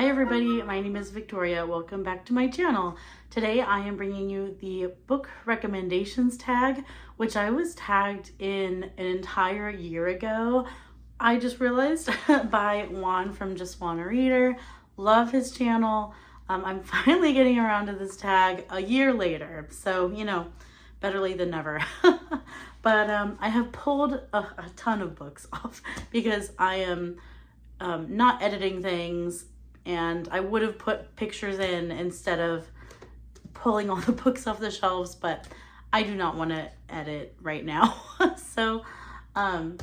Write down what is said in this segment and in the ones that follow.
Hi everybody, my name is Victoria. Welcome back to my channel. Today I am bringing you the book recommendations tag, which I was tagged in an entire year ago. I just realized by Juan from Just Wanna Reader. Love his channel. I'm finally getting around to this tag a year later, so you know, better late than never. But I have pulled a ton of books off because I am not editing things, and I would have put pictures in instead of pulling all the books off the shelves, but I do not want to edit right now. So I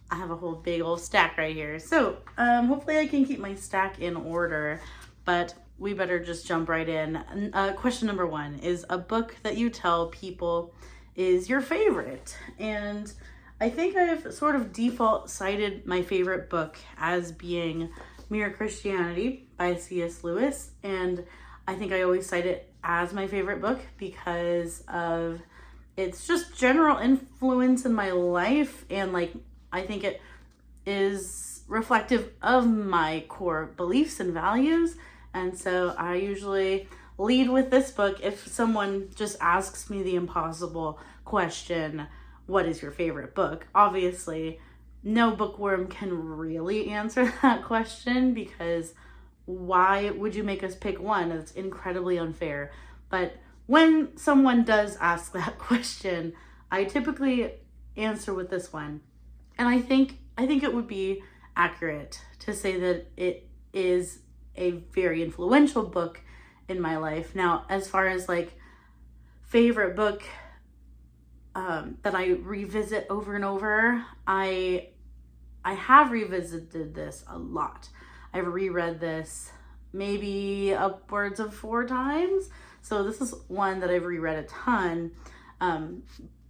have a whole big old stack right here. So hopefully I can keep my stack in order, but we better just jump right in. Question number one is a book that you tell people is your favorite. And I think I've sort of default cited my favorite book as being Mere Christianity by C.S. Lewis. And I think I always cite it as my favorite book because of its just general influence in my life. And like, I think it is reflective of my core beliefs and values. And so I usually lead with this book if someone just asks me the impossible question, what is your favorite book? Obviously, no bookworm can really answer that question because why would you make us pick one? It's incredibly unfair. But when someone does ask that question, I typically answer with this one. And I think it would be accurate to say that it is a very influential book in my life. Now, as far as like favorite book that I revisit over and over, I have revisited this a lot. I've reread this maybe upwards of 4 times. So this is one that I've reread a ton.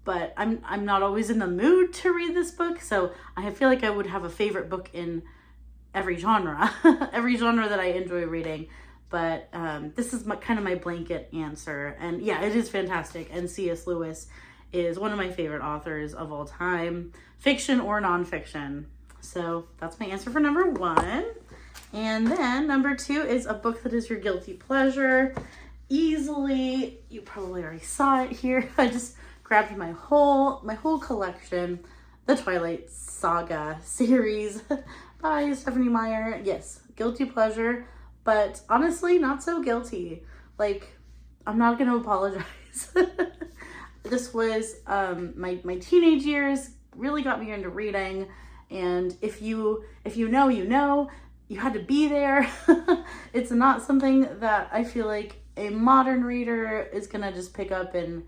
But I'm not always in the mood to read this book. So I feel like I would have a favorite book in every genre, every genre that I enjoy reading. But this is kind of my blanket answer. And yeah, it is fantastic. And C.S. Lewis is one of my favorite authors of all time, fiction or nonfiction. So that's my answer for number 1. And then number 2 is a book that is your guilty pleasure. Easily, you probably already saw it here. I just grabbed my whole collection, the Twilight Saga series by Stephanie Meyer. Yes, guilty pleasure, but honestly, not so guilty. Like, I'm not going to apologize. This was my teenage years, really got me into reading. And if you know, you know, you had to be there. It's not something that I feel like a modern reader is going to just pick up and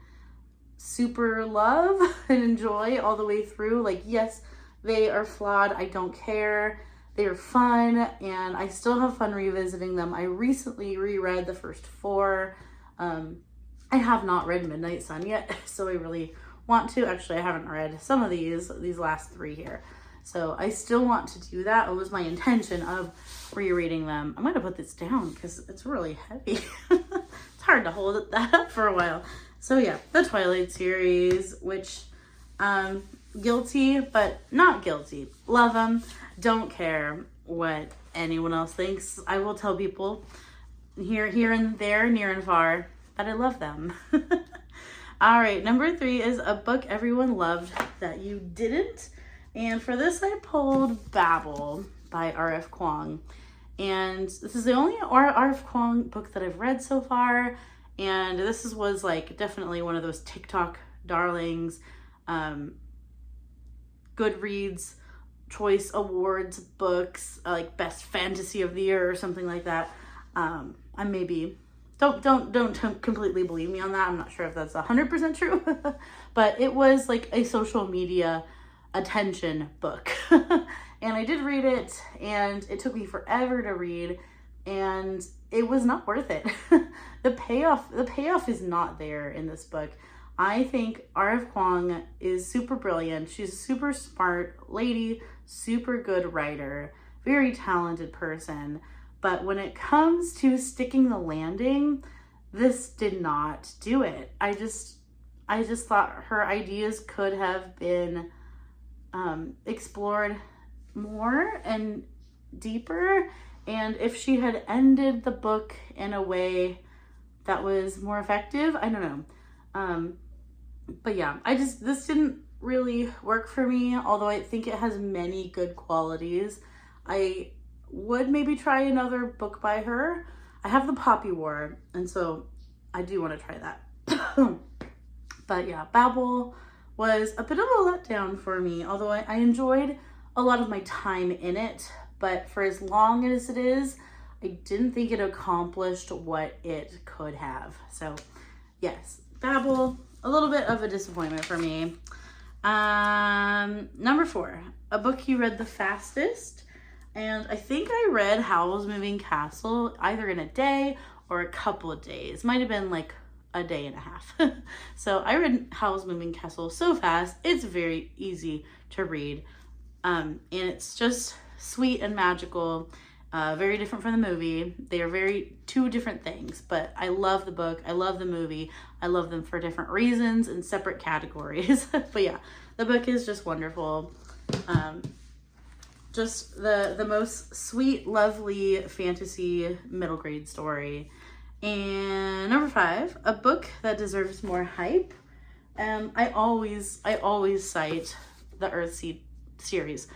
super love and enjoy all the way through. Like, yes, they are flawed. I don't care. They are fun, and I still have fun revisiting them. I recently reread the first 4. I have not read Midnight Sun yet, so I really want to. Actually, I haven't read some of these last 3 here. So I still want to do that. It was my intention of rereading them. I'm going to put this down because it's really heavy. It's hard to hold that up for a while. So yeah, the Twilight series, which guilty, but not guilty. Love them. Don't care what anyone else thinks. I will tell people here and there, near and far, that I love them. All right, number 3 is a book everyone loved that you didn't. And for this, I pulled Babble by R.F. Kuang. And this is the only R.F. Kuang book that I've read so far. And this was like definitely one of those TikTok darlings, Goodreads Choice Awards books, like best fantasy of the year or something like that. I maybe don't completely believe me on that. I'm not sure if that's 100% true, but it was like a social media attention book. And I did read it, and it took me forever to read, and it was not worth it. The payoff is not there in this book. I think R.F. Kuang is super brilliant. She's a super smart lady, super good writer, very talented person. But when it comes to sticking the landing, this did not do it. I just thought her ideas could have been explored more and deeper, And if she had ended the book in a way that was more effective, I don't know. But yeah, this didn't really work for me, although I think it has many good qualities. I would maybe try another book by her. I have the Poppy War, and so I do want to try that. But yeah, Babble was a bit of a letdown for me, although I enjoyed a lot of my time in it. But for as long as it is, I didn't think it accomplished what it could have. So yes, Babble, a little bit of a disappointment for me. Number 4, a book you read the fastest. And I think I read Howl's Moving Castle either in a day or a couple of days. Might have been like a day and a half. So I read Howl's Moving Castle so fast, it's very easy to read. And it's just sweet and magical, very different from the movie. They are two different things, but I love the book, I love the movie, I love them for different reasons and separate categories. But yeah, the book is just wonderful. Just the most sweet, lovely fantasy middle grade story. And number 5, a book that deserves more hype. I always cite the Earthseed series.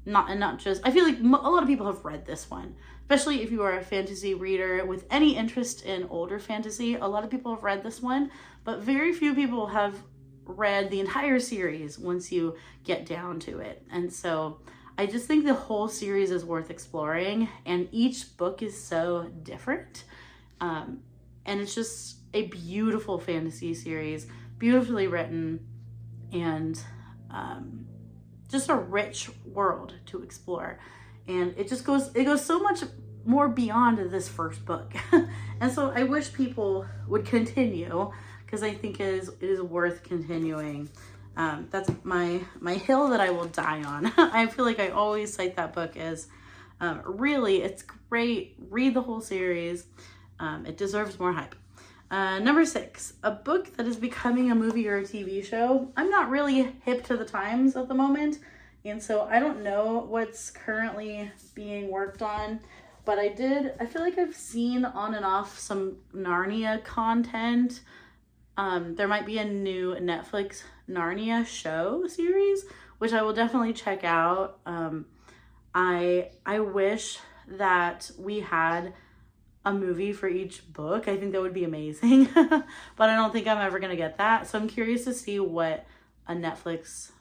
Not just, I feel like a lot of people have read this one, especially if you are a fantasy reader with any interest in older fantasy. A lot of people have read this one, but very few people have read the entire series once you get down to it. And so I just think the whole series is worth exploring, and each book is so different. And it's just a beautiful fantasy series, beautifully written, and just a rich world to explore. And it goes so much more beyond this first book. And so I wish people would continue, because I think it is worth continuing. That's my hill that I will die on. I feel like I always cite that book as really, it's great. Read the whole series. It deserves more hype. Number 6, a book that is becoming a movie or a TV show. I'm not really hip to the times at the moment, and so I don't know what's currently being worked on, but I feel like I've seen on and off some Narnia content. There might be a new Netflix Narnia show series, which I will definitely check out. I wish that we had a movie for each book. I think that would be amazing, but I don't think I'm ever gonna get that. So I'm curious to see what a Netflix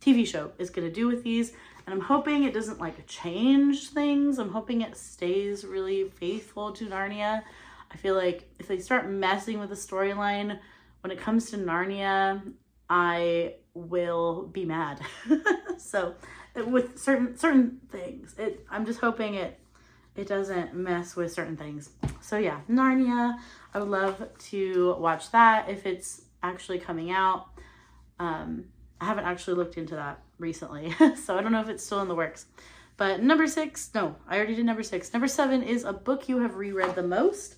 TV show is gonna do with these, and I'm hoping it doesn't like change things. I'm hoping it stays really faithful to Narnia. I feel like if they start messing with the storyline when it comes to Narnia, I will be mad. So with certain things, I'm just hoping it doesn't mess with certain things. So yeah, Narnia, I would love to watch that if it's actually coming out. I haven't actually looked into that recently, so I don't know if it's still in the works. But number 6, no, I already did number 6. Number 7 is a book you have reread the most.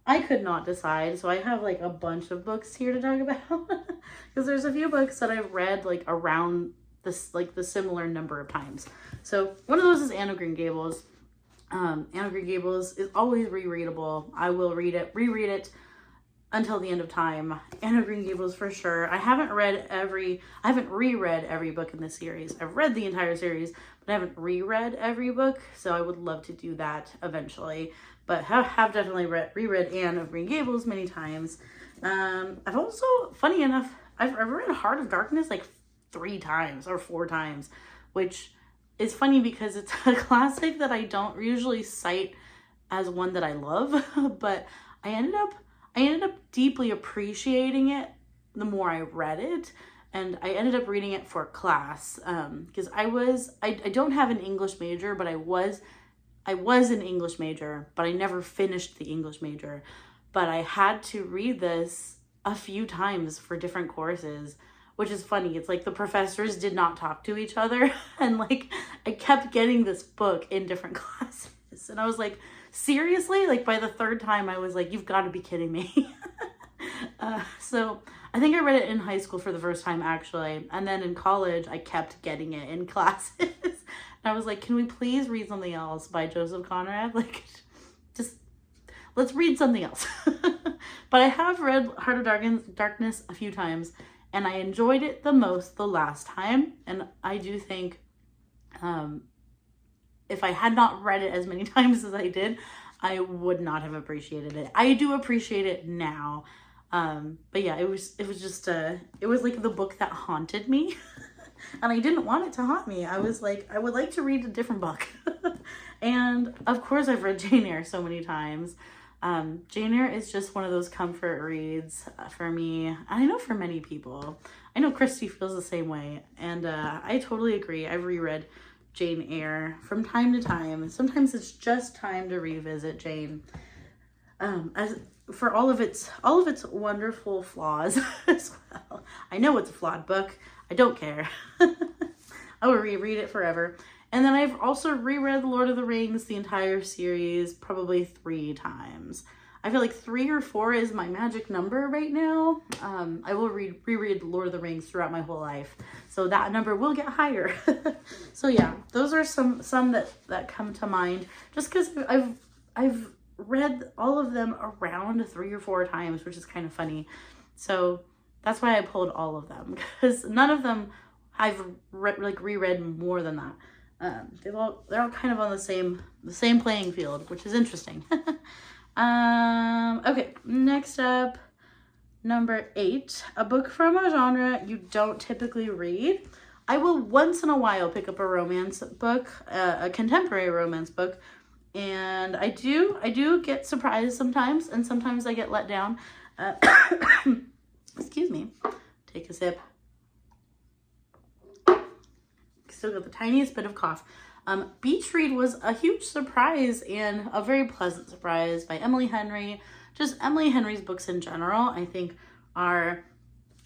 I could not decide, so I have like a bunch of books here to talk about, because there's a few books that I've read like around this, like the similar number of times. So one of those is Anne of Green Gables. Anne of Green Gables is always rereadable. I will reread it until the end of time. Anne of Green Gables for sure. I haven't reread every book in this series. I've read the entire series, but I haven't reread every book, so I would love to do that eventually. But have definitely reread Anne of Green Gables many times. I've also, funny enough, I've read Heart of Darkness like 3 times or 4 times, which is funny because it's a classic that I don't usually cite as one that I love, but I ended up deeply appreciating it the more I read it, and I ended up reading it for class, because I don't have an English major, but I was an English major, but I never finished the English major. But I had to read this a few times for different courses, which is funny. It's like the professors did not talk to each other, and like I kept getting this book in different classes, and I was like, seriously? Like by the 3rd time I was like, you've got to be kidding me. So I think I read it in high school for the first time actually, and then in college I kept getting it in classes. I was like, can we please read something else by Joseph Conrad? Like, just let's read something else. But I have read Heart of Darkness a few times, and I enjoyed it the most the last time. And I do think if I had not read it as many times as I did, I would not have appreciated it. I do appreciate it now. But yeah, it was just, it was like the book that haunted me. And I didn't want it to haunt me. I was like, I would like to read a different book. And of course I've read Jane Eyre so many times. Jane Eyre is just one of those comfort reads for me. And I know for many people. I know Christy feels the same way. And I totally agree. I've reread Jane Eyre from time to time. Sometimes it's just time to revisit Jane. As for all of its wonderful flaws as well. I know it's a flawed book. I don't care. I will reread it forever. And then I've also reread The Lord of the Rings, the entire series, probably 3 times. I feel like 3 or 4 is my magic number right now. I will reread The Lord of the Rings throughout my whole life. So that number will get higher. So yeah, those are some that come to mind. Just because I've read all of them around 3 or 4 times, which is kind of funny. So that's why I pulled all of them, because none of them I've reread more than that. They're all kind of on the same playing field, which is interesting. Okay, next up, number 8, a book from a genre you don't typically read. I will once in a while pick up a romance book, a contemporary romance book, and I do get surprised sometimes, and sometimes I get let down. Excuse me. Take a sip. Still got the tiniest bit of cough. Beach Read was a huge surprise, and a very pleasant surprise, by Emily Henry. Just Emily Henry's books in general, I think, are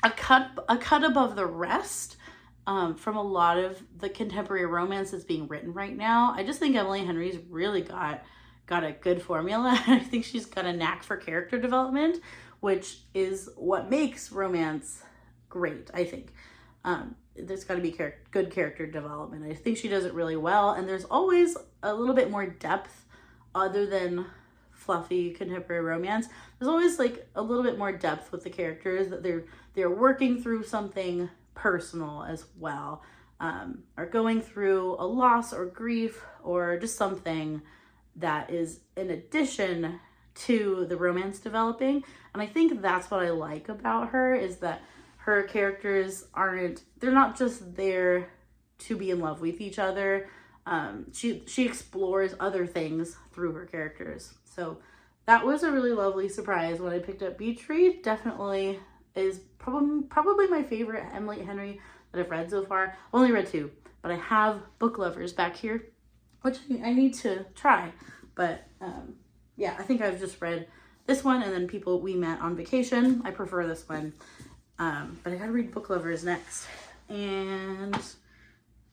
a cut above the rest from a lot of the contemporary romance that's being written right now. I just think Emily Henry's really got a good formula. I think she's got a knack for character development, which is what makes romance great, I think. There's got to be good character development. I think she does it really well, and there's always a little bit more depth other than fluffy contemporary romance. There's always like a little bit more depth with the characters, that they're working through something personal as well, or going through a loss or grief or just something that is in addition to the romance developing. And I think that's what I like about her, is that her characters they're not just there to be in love with each other. She explores other things through her characters. So that was a really lovely surprise when I picked up Beach Read. Definitely is probably my favorite Emily Henry that I've read so far. I've only read 2, but I have Book Lovers back here, which I need to try. But yeah, I think I've just read this one, and then People We Met on Vacation. I prefer this one. But I gotta read Book Lovers next. And,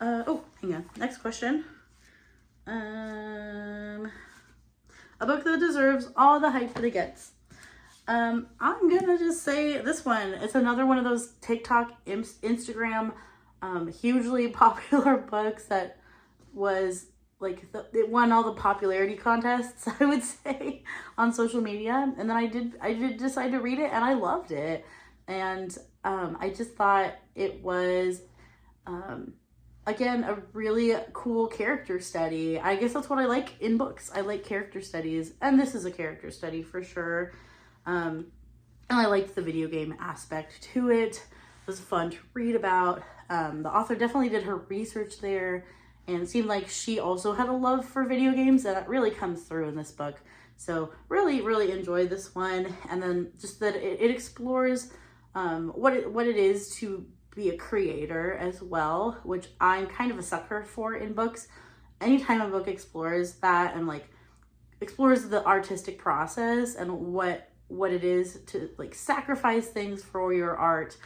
oh, hang on. Next question. A book that deserves all the hype that it gets. I'm gonna just say this one. It's another one of those TikTok, Instagram, hugely popular books that was like, it won all the popularity contests, I would say, on social media. And then I did decide to read it, and I loved it. And I just thought it was, again, a really cool character study. I guess that's what I like in books. I like character studies, and this is a character study for sure. And I liked the video game aspect to it. It was fun to read about. The author definitely did her research there, and it seemed like she also had a love for video games, and that really comes through in this book. So really, really enjoyed this one. And then just that it explores what it is to be a creator as well, which I'm kind of a sucker for in books. Anytime a book explores that, and like explores the artistic process and what it is to like sacrifice things for your art,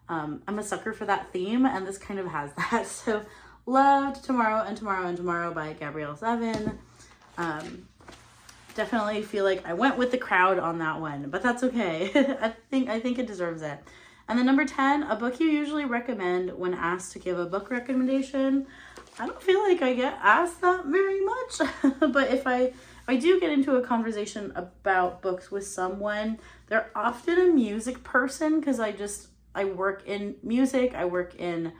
I'm a sucker for that theme, and this kind of has that. So loved Tomorrow and Tomorrow and Tomorrow by Gabrielle Zevin. Definitely feel like I went with the crowd on that one, but that's okay. I think it deserves it. And then number 10, a book you usually recommend when asked to give a book recommendation. I don't feel like I get asked that very much, but if I do get into a conversation about books with someone, they're often a music person because I work in music. I work in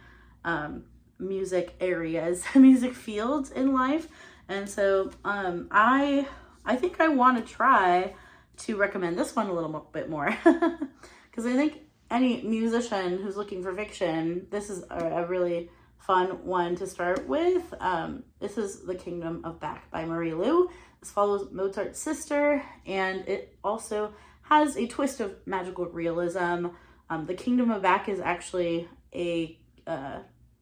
music areas, music fields in life. And so I think I want to try to recommend this one a little bit more because I think any musician who's looking for fiction, this is a really fun one to start with. This is The Kingdom of Back by Marie Lu. This follows Mozart's sister, and it also has a twist of magical realism. The Kingdom of Back is actually a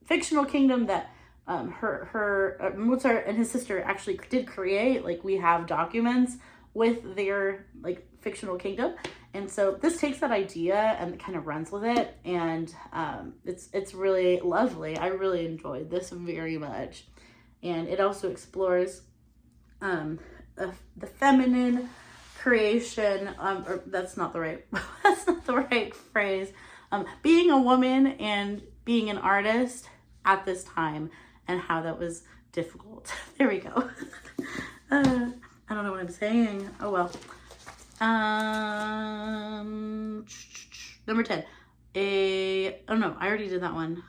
fictional kingdom that Mozart and his sister actually did create. Like, we have documents with their like fictional kingdom, and so this takes that idea and kind of runs with it, and it's really lovely. I really enjoyed this very much, and it also explores the feminine creation, or that's not the right phrase, being a woman and being an artist at this time and how that was difficult. There we go. I don't know what I'm saying. Oh well. Number 10. Oh no, I already did that one.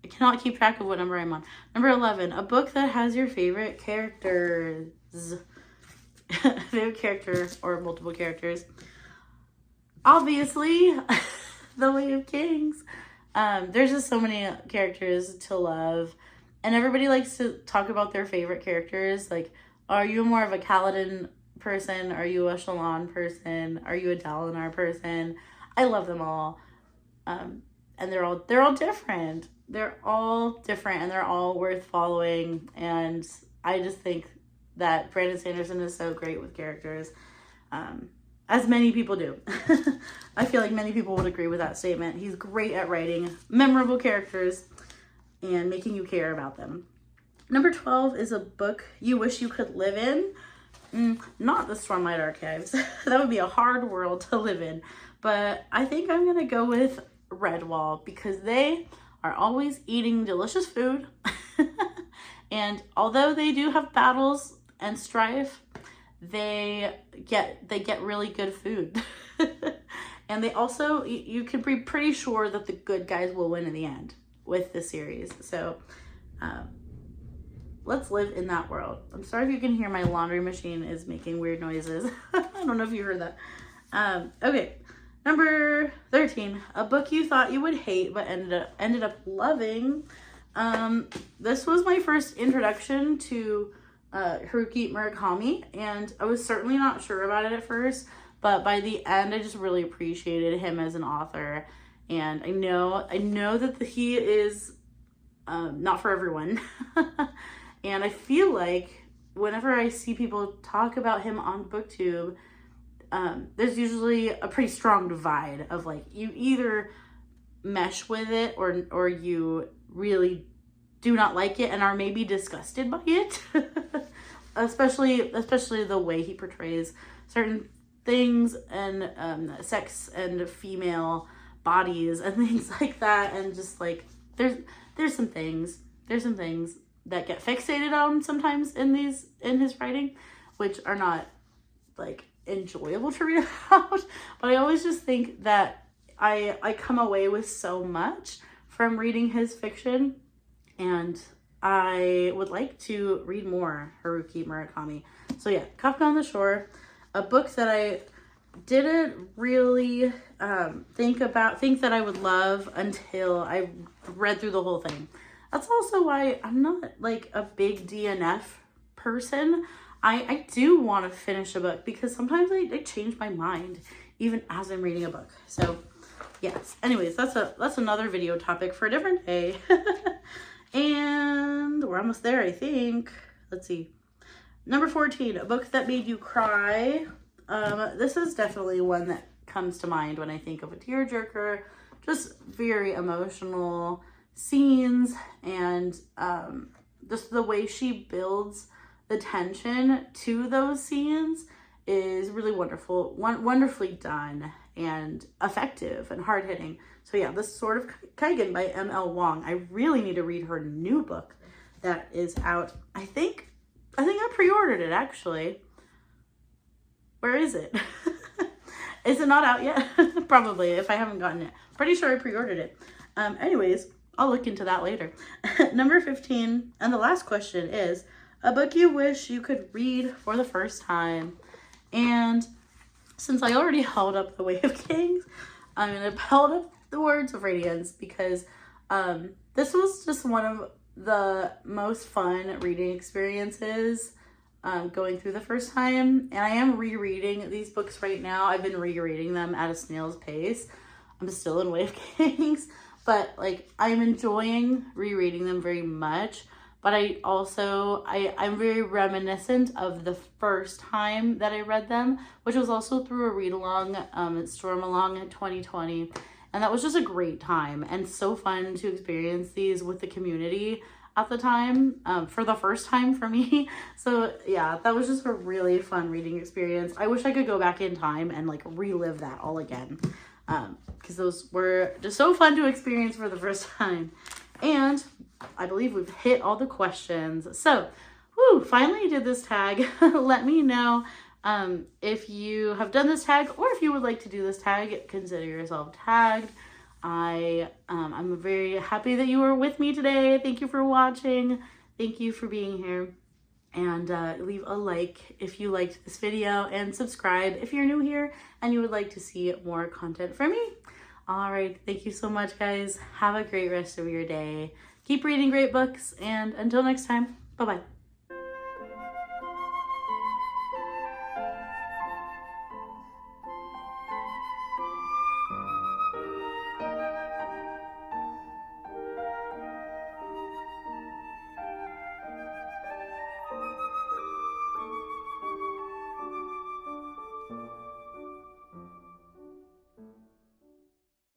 I cannot keep track of what number I'm on. Number 11. A book that has your favorite characters. Favorite character or multiple characters. Obviously, The Way of Kings. There's just so many characters to love. And everybody likes to talk about their favorite characters. Like, are you more of a Kaladin person? Are you a Shallan person? Are you a Dalinar person? I love them all. And they're all different. They're all different and they're all worth following. And I just think that Brandon Sanderson is so great with characters. As many people do. I feel like many people would agree with that statement. He's great at writing memorable characters and making you care about them. Number 12 is a book you wish you could live in. Not the Stormlight Archives. That would be a hard world to live in. But I think I'm going to go with Redwall because they are always eating delicious food. And although they do have battles and strife, they get really good food. And they also, you can be pretty sure that the good guys will win in the end with the series. So let's live in that world. I'm sorry if you can hear my laundry machine is making weird noises. I don't know if you heard that. Okay, number 13, a book you thought you would hate but ended up loving. This was my first introduction to Haruki Murakami, and I was certainly not sure about it at first, but by the end I just really appreciated him as an author. And I know that he is not for everyone. And I feel like whenever I see people talk about him on BookTube, there's usually a pretty strong divide of like, you either mesh with it or you really do not like it and are maybe disgusted by it. especially the way he portrays certain things and sex and female bodies and things like that. And just like there's some things that get fixated on sometimes in his writing, which are not like enjoyable to read about. But I always just think that I come away with so much from reading his fiction, and I would like to read more Haruki Murakami. So yeah, Kafka on the Shore, a book that I didn't really think that I would love until I read through the whole thing. That's also why I'm not like a big DNF person. I do want to finish a book because sometimes I change my mind even as I'm reading a book. So yes, anyways, that's another video topic for a different day. And we're almost there, I think. Let's see. Number 14, a book that made you cry. This is definitely one that comes to mind when I think of a tearjerker. Just very emotional scenes, and just the way she builds the tension to those scenes is really wonderful, wonderfully done. and effective and hard-hitting. So yeah, The Sword of Kaigan by M.L. Wong. I really need to read her new book that is out. I think I pre-ordered it, actually. Where is it? Is it not out yet? Probably, if I haven't gotten it. Pretty sure I pre-ordered it. Anyways, I'll look into that later. Number 15, and the last question is, a book you wish you could read for the first time. And since I already held up The Way of Kings, I'm going to hold up The Words of Radiance, because this was just one of the most fun reading experiences going through the first time. And I am rereading these books right now. I've been rereading them at a snail's pace. I'm still in Way of Kings, but like I'm enjoying rereading them very much. But I'm very reminiscent of the first time that I read them, which was also through a read-along at Storm Along in 2020. And that was just a great time and so fun to experience these with the community at the time, for the first time for me. So yeah, that was just a really fun reading experience. I wish I could go back in time and like relive that all again, because those were just so fun to experience for the first time. And I believe we've hit all the questions. So, finally did this tag. Let me know if you have done this tag, or if you would like to do this tag. Consider yourself tagged. I'm very happy that you were with me today. Thank you for watching. Thank you for being here. And leave a like if you liked this video, and subscribe if you're new here and you would like to see more content from me. All right, thank you so much, guys. Have a great rest of your day. Keep reading great books, and until next time, bye-bye.